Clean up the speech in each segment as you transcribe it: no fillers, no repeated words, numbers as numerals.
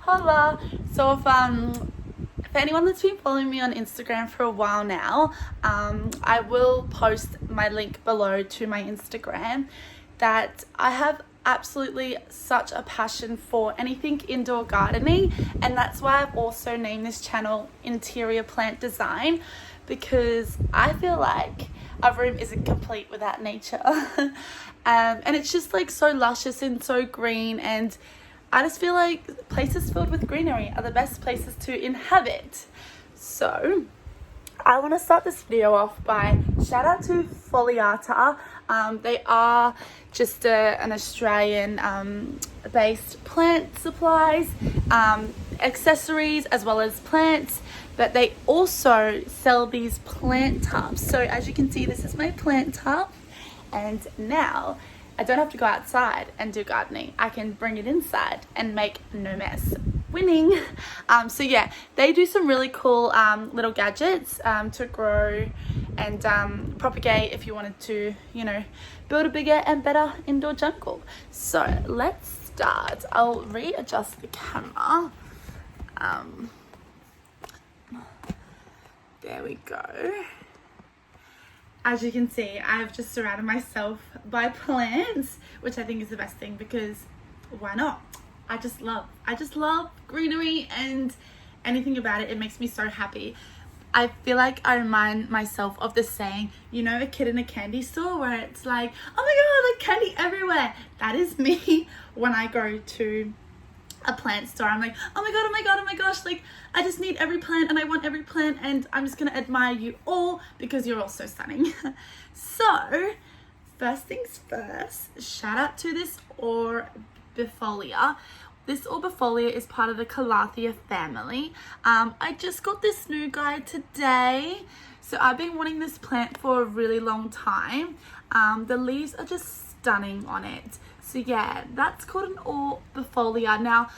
Hola. So if anyone that's been following me on Instagram for a while now, I will post my link below to my Instagram that I have absolutely such a passion for anything indoor gardening, and that's why I've also named this channel Interior Plant Design, because I feel like a room isn't complete without nature. And it's just like so luscious and so green, and I just feel like places filled with greenery are the best places to inhabit. So I want to start this video off by shout out to Foliata. They are just an Australian based plant supplies, accessories as well as plants, but they also sell these plant tubs. So as you can see, this is my plant tub, and now I don't have to go outside and do gardening. I can bring it inside and make no mess. Winning. So yeah, they do some really cool little gadgets to grow and propagate if you wanted to, build a bigger and better indoor jungle. So let's start. I'll readjust the camera. There we go. As you can see, I've just surrounded myself by plants, which I think is the best thing, because why not? I just love greenery, and anything about it makes me so happy. I feel like I remind myself of the saying, a kid in a candy store where it's like, oh my god, like candy everywhere. That is me when I go to a plant store. I'm like, oh my gosh, like I just need every plant and I want every plant, and I'm just gonna admire you all because you're all so stunning. So first things first, shout out to this orbifolia. This orbifolia is part of the Calathea family. I just got this new guy today, so I've been wanting this plant for a really long time. The leaves are just stunning on it. So yeah, that's called an orbifolia. Now,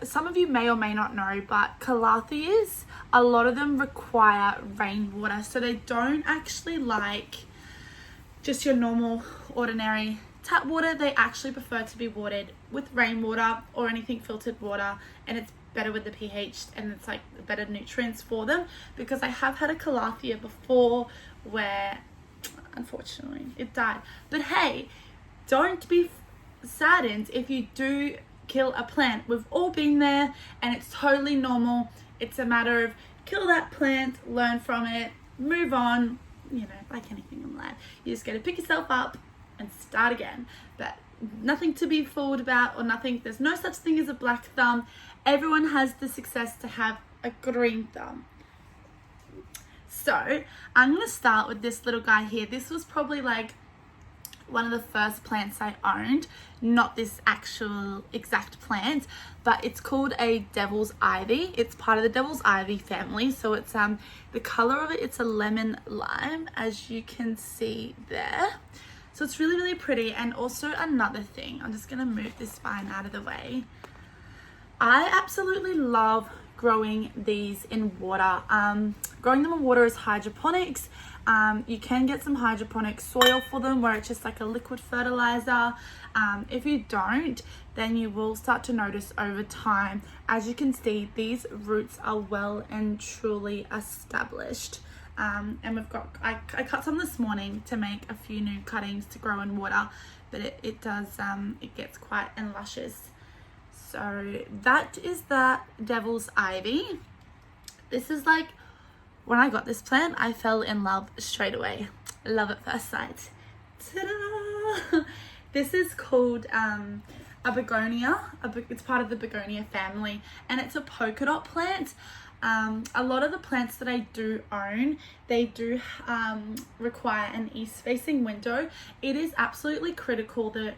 some of you may or may not know, but Calatheas, a lot of them require rainwater. So they don't actually like just your normal, ordinary tap water. They actually prefer to be watered with rainwater or anything filtered water, and it's better with the pH, and it's like better nutrients for them, because I have had a Calathea before where unfortunately it died. But hey, don't be saddened if you do kill a plant. We've all been there, and it's totally normal. It's a matter of kill that plant, learn from it, move on, like anything in life. You just got to pick yourself up and start again. But nothing to be fooled about, or nothing. There's no such thing as a black thumb. Everyone has the success to have a green thumb. So I'm going to start with this little guy here. This was probably like one of the first plants I owned, not this actual exact plant, but it's called a devil's ivy. It's part of the devil's ivy family. So it's the color of it, it's a lemon lime, as you can see there. So it's really, really pretty. And also another thing, I'm just gonna move this vine out of the way. I absolutely love growing these in water. Growing them in water is hydroponics. You can get some hydroponic soil for them where it's just like a liquid fertilizer. If you don't, then you will start to notice over time. As you can see, these roots are well and truly established. And I cut some this morning to make a few new cuttings to grow in water, but it gets quite and luscious. So that is the devil's ivy. This is like, when I got this plant, I fell in love straight away. Love at first sight. Ta-da! This is called a begonia. It's part of the begonia family, and it's a polka dot plant. A lot of the plants that I do own, they do require an east-facing window. It is absolutely critical that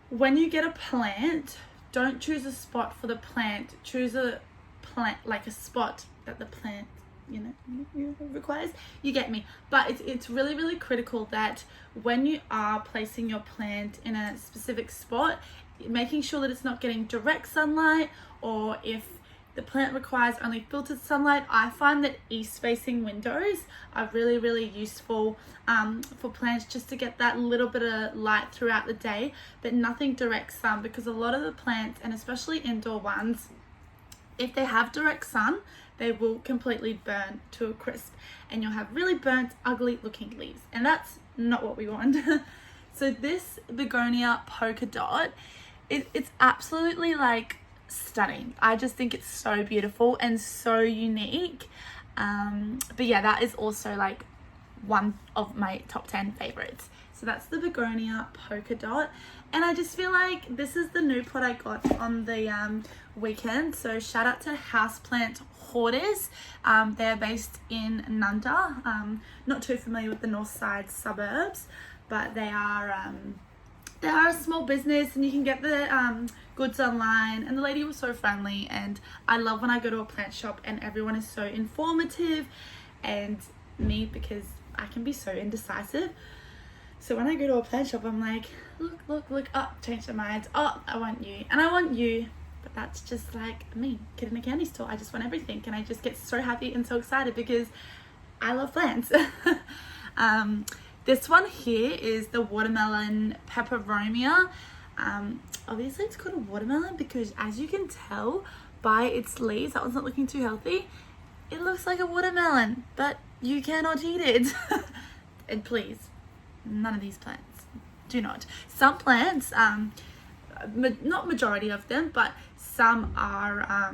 when you get a plant, don't choose a spot for the plant. Choose a plant, like a spot that the plant requires. You get me? But it's really, really critical that when you are placing your plant in a specific spot, making sure that it's not getting direct sunlight, or if the plant requires only filtered sunlight. I find that east-facing windows are really, really useful for plants, just to get that little bit of light throughout the day, but nothing direct sun, because a lot of the plants, and especially indoor ones, if they have direct sun, they will completely burn to a crisp, and you'll have really burnt, ugly looking leaves, and that's not what we want. So this begonia polka dot, it's absolutely like stunning. I just think it's so beautiful and so unique. But yeah, that is also like one of my top 10 favorites. So that's the begonia polka dot, and I just feel like this is the new pot I got on the weekend. So shout out to Houseplant Hoarders. They're based in Nunda. Not too familiar with the north side suburbs, but they are a small business, and you can get the goods online, and the lady was so friendly, and I love when I go to a plant shop and everyone is so informative, and me, because I can be so indecisive. So when I go to a plant shop, I'm like, look, oh, change their minds, oh, I want you, and I want you. But that's just like me, kid in a candy store. I just want everything, and I just get so happy and so excited because I love plants. This one here is the watermelon peperomia. Obviously it's called a watermelon because, as you can tell by its leaves, that one's not looking too healthy. It looks like a watermelon, but you cannot eat it. And please, none of these plants, do not. Some plants, not majority of them, but some are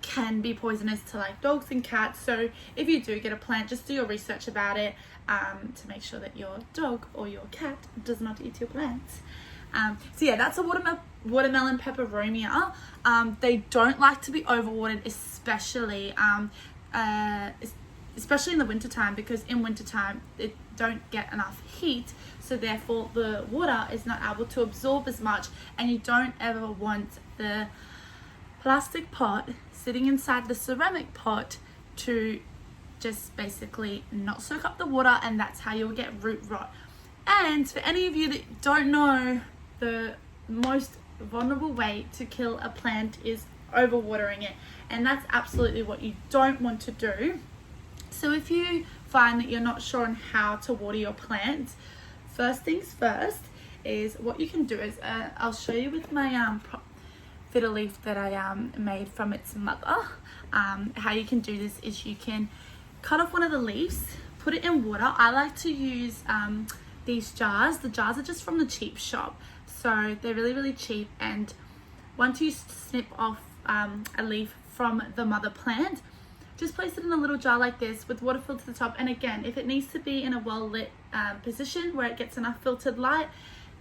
can be poisonous to like dogs and cats. So if you do get a plant, just do your research about it to make sure that your dog or your cat does not eat your plants. So yeah, that's a watermelon peperomia. They don't like to be overwatered, especially in the wintertime, because in wintertime it don't get enough heat, so therefore the water is not able to absorb as much, and you don't ever want the plastic pot sitting inside the ceramic pot to just basically not soak up the water, and that's how you'll get root rot. And for any of you that don't know, the most vulnerable way to kill a plant is overwatering it, and that's absolutely what you don't want to do. So if you find that you're not sure on how to water your plants, first things first is what you can do is I'll show you with my fiddle leaf that I made from its mother. How you can do this is you can cut off one of the leaves, put it in water. I like to use these jars. The jars are just from the cheap shop, so they're really, really cheap. And once you snip off a leaf from the mother plant, just place it in a little jar like this with water filled to the top. And again, if it needs to be in a well lit position where it gets enough filtered light,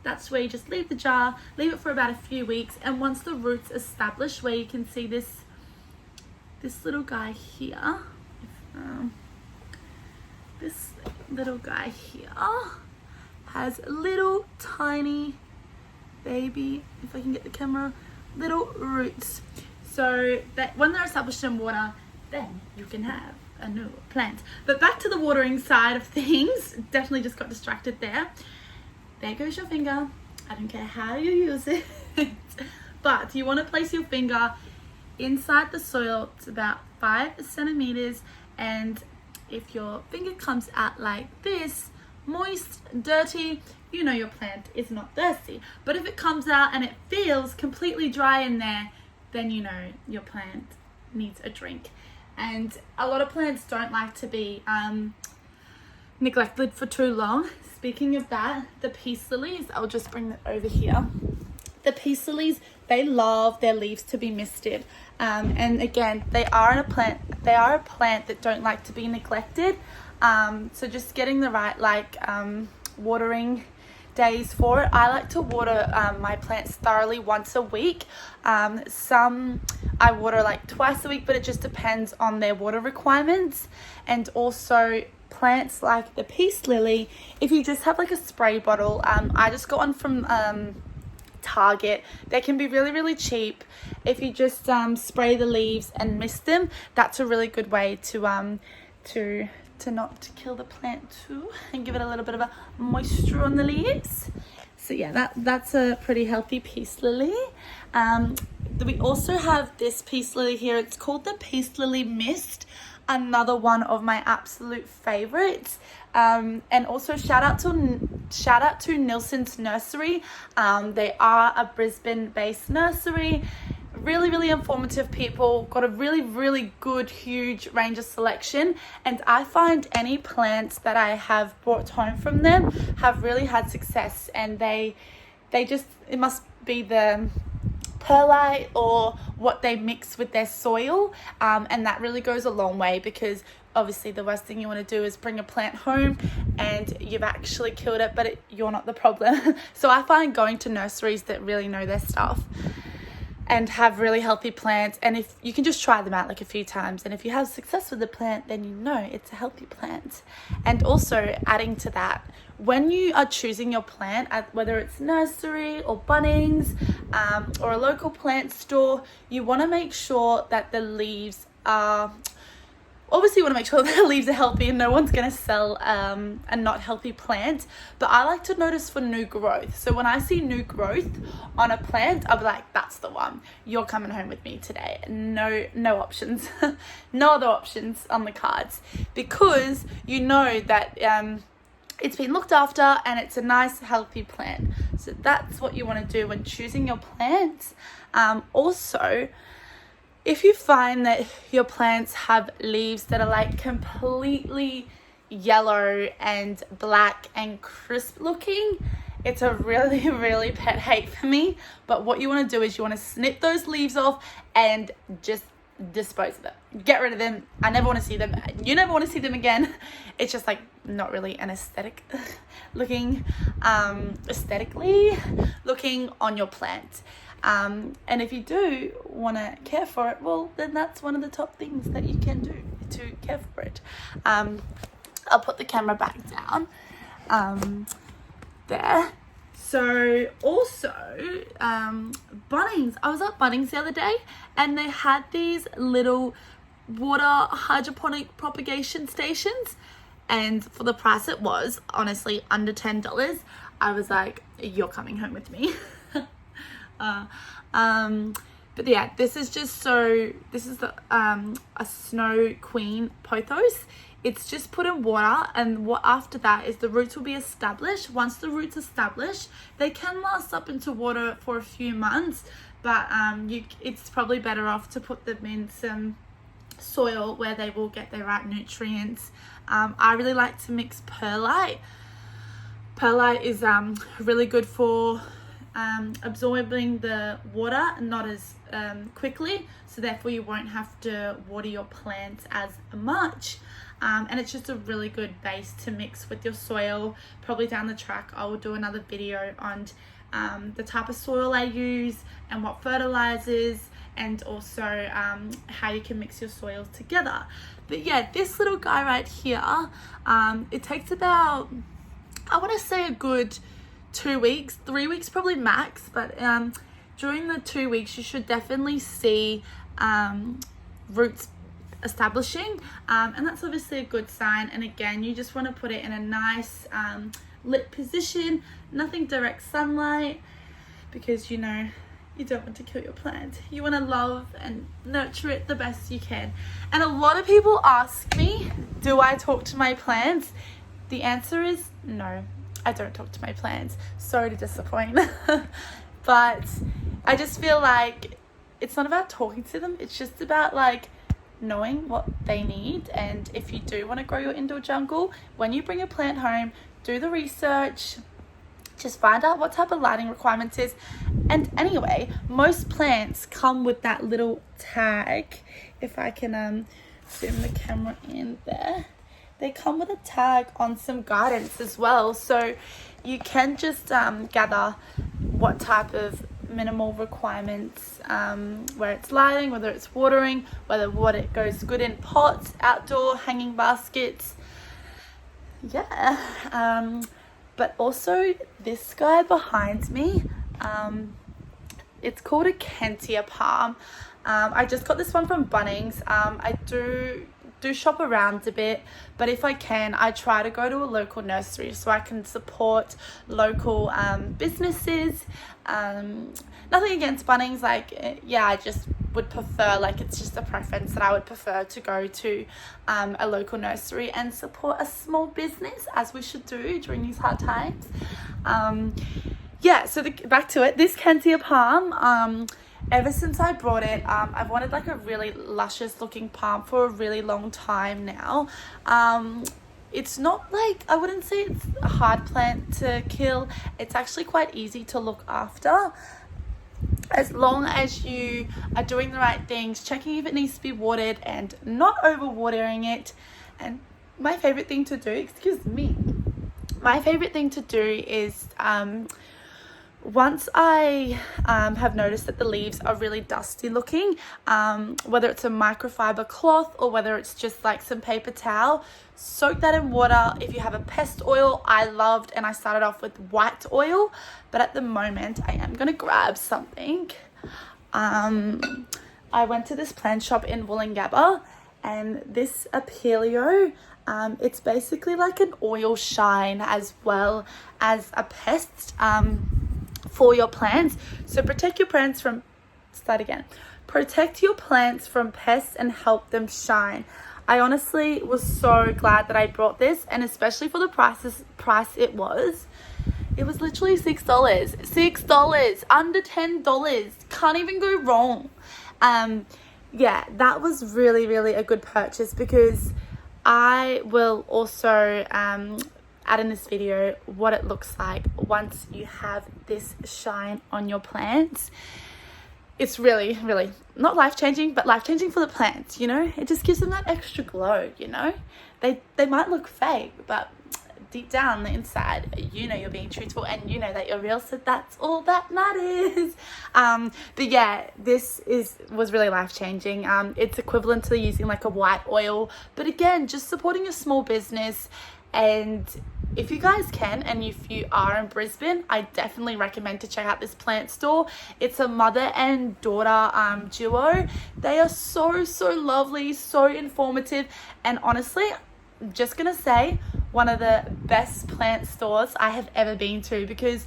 that's where you just leave the jar, leave it for about a few weeks. And once the roots establish, where you can see this little guy here, this little guy here has little tiny baby, if I can get the camera, little roots. So that when they're established in water, then you can have a new plant. But back to the watering side of things, definitely just got distracted there. There goes your finger. I don't care how you use it. But you want to place your finger inside the soil. It's about 5 centimeters. And if your finger comes out like this, moist, dirty, you know your plant is not thirsty. But if it comes out and it feels completely dry in there, then you know your plant needs a drink. And a lot of plants don't like to be neglected for too long. Speaking of that, the peace lilies, I'll just bring that over here. The peace lilies, they love their leaves to be misted. And again, they are a plant that don't like to be neglected. So just getting the right watering days for it. I like to water my plants thoroughly once a week. Some I water like twice a week, but it just depends on their water requirements. And also plants like the peace lily, if you just have like a spray bottle, I just got one from Target. They can be really, really cheap. If you just spray the leaves and mist them, that's a really good way to not kill the plant too, and give it a little bit of a moisture on the leaves. So yeah, that's a pretty healthy peace lily. We also have this peace lily here. It's called the Peace Lily Mist, another one of my absolute favorites. And also shout out to Nilsson's Nursery. They are a Brisbane-based nursery. Really informative people, got a really good huge range of selection, and I find any plants that I have brought home from them have really had success. And they just, it must be the perlite or what they mix with their soil, and that really goes a long way, because obviously the worst thing you want to do is bring a plant home and you've actually killed it, but you're not the problem. So I find going to nurseries that really know their stuff and have really healthy plants, and if you can just try them out like a few times, and if you have success with the plant, then you know it's a healthy plant. And also adding to that, when you are choosing your plant, whether it's nursery or Bunnings, or a local plant store, you want to make sure that the leaves are, obviously you want to make sure that the leaves are healthy, and no one's going to sell a not healthy plant. But I like to notice for new growth. So when I see new growth on a plant, I'll be like, that's the one. You're coming home with me today. No options. No other options on the cards, because you know that it's been looked after and it's a nice healthy plant. So that's what you want to do when choosing your plants. Also, if you find that your plants have leaves that are like completely yellow and black and crisp looking, it's a really pet hate for me. But what you want to do is you want to snip those leaves off and just dispose of them. Get rid of them. I never want to see them. You never want to see them again. It's just like not really an aesthetically looking on your plant. And if you do want to care for it, well, then that's one of the top things that you can do to care for it. I'll put the camera back down there. So also, Bunnings. I was at Bunnings the other day, and they had these little water hydroponic propagation stations, and for the price it was, honestly, under $10, I was like, you're coming home with me. But yeah, this is the a Snow Queen pothos. It's just put in water, and what after that is the roots will be established. Once the roots established, they can last up into water for a few months, but it's probably better off to put them in some soil where they will get the right nutrients. I really like to mix perlite. Perlite is really good for absorbing the water not as quickly, so therefore you won't have to water your plants as much. And it's just a really good base to mix with your soil. Probably down the track I will do another video on the type of soil I use and what fertilizers, and also how you can mix your soils together. But yeah, this little guy right here, it takes about, I want to say a good 2 weeks, 3 weeks probably max, but during the 2 weeks you should definitely see roots establishing, and that's obviously a good sign. And again, you just want to put it in a nice lit position, nothing direct sunlight, because you know you don't want to kill your plant. You want to love and nurture it the best you can. And a lot of people ask me, do I talk to my plants? The answer is no, I don't talk to my plants. Sorry to disappoint. But I just feel like it's not about talking to them, it's just about like knowing what they need. And if you do want to grow your indoor jungle, when you bring a plant home, do the research, just find out what type of lighting requirements is. And anyway, most plants come with that little tag. If I can zoom the camera in there, they come with a tag on some guidance as well, so you can just gather what type of minimal requirements, where it's lighting, whether it's watering, whether water goes good in pots, outdoor, hanging baskets. Yeah. But also this guy behind me, it's called a Kentia palm. I just got this one from Bunnings. I do do shop around a bit, but if I can, I try to go to a local nursery so I can support local businesses. Nothing against Bunnings, like, yeah, I just would prefer, like, it's just a preference that I would prefer to go to a local nursery and support a small business, as we should do during these hard times. Yeah, so back to it, this Kentia palm, ever since I brought it, I've wanted like a really luscious looking palm for a really long time now. It's not like, I wouldn't say it's a hard plant to kill. It's actually quite easy to look after, as long as you are doing the right things, checking if it needs to be watered and not over watering it. And my favorite thing to do, is once I have noticed that the leaves are really dusty looking, whether it's a microfiber cloth or whether it's just like some paper towel, soak that in water. If you have a pest oil, I started off with white oil, but at the moment I am going to grab something. I went to this plant shop in Wollongabba, and this Apelio, it's basically like an oil shine as well as a pest for your plants. So protect your plants from pests and help them shine. I honestly was so glad that I brought this, and especially for the price it was. It was literally $6, under $10. Can't even go wrong. Yeah, that was really, really a good purchase, because I will also add in this video what it looks like once you have this shine on your plants. It's really, really not life-changing, but life-changing for the plants, you know? It just gives them that extra glow, you know? They might look fake, but deep down on the inside, you know you're being truthful and you know that you're real, so that's all that matters. But yeah, this was really life-changing. It's equivalent to using like a white oil, but again, just supporting a small business. And if you guys can, and if you are in Brisbane, I definitely recommend to check out this plant store. It's a mother and daughter duo. They are so, so lovely, so informative, and honestly, I'm just gonna say, one of the best plant stores I have ever been to, because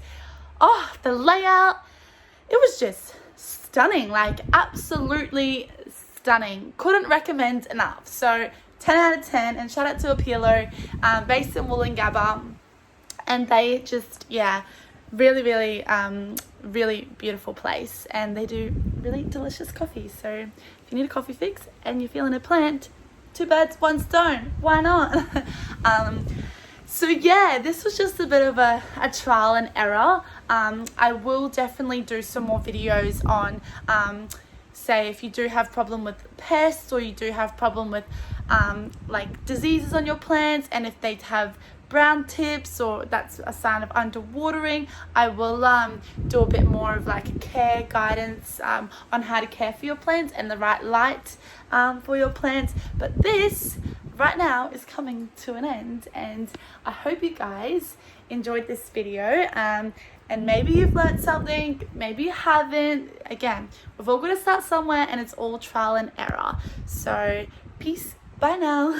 the layout, it was just stunning, like absolutely stunning. Couldn't recommend enough. So 10 out of 10, and shout out to Apelio, based in Wollongabba, and they just, yeah, really, really, really beautiful place, and they do really delicious coffee. So if you need a coffee fix and you're feeling a plant, 2 birds, 1 stone, why not? So yeah, this was just a bit of a trial and error. I will definitely do some more videos on, say, if you do have problem with pests, or you do have problem with like diseases on your plants, and if they have brown tips or that's a sign of underwatering, I will do a bit more of like a care guidance on how to care for your plants and the right light for your plants. But this right now is coming to an end, and I hope you guys enjoyed this video, and maybe you've learned something, maybe you haven't. Again, we've all got to start somewhere, and it's all trial and error. So peace, bye now.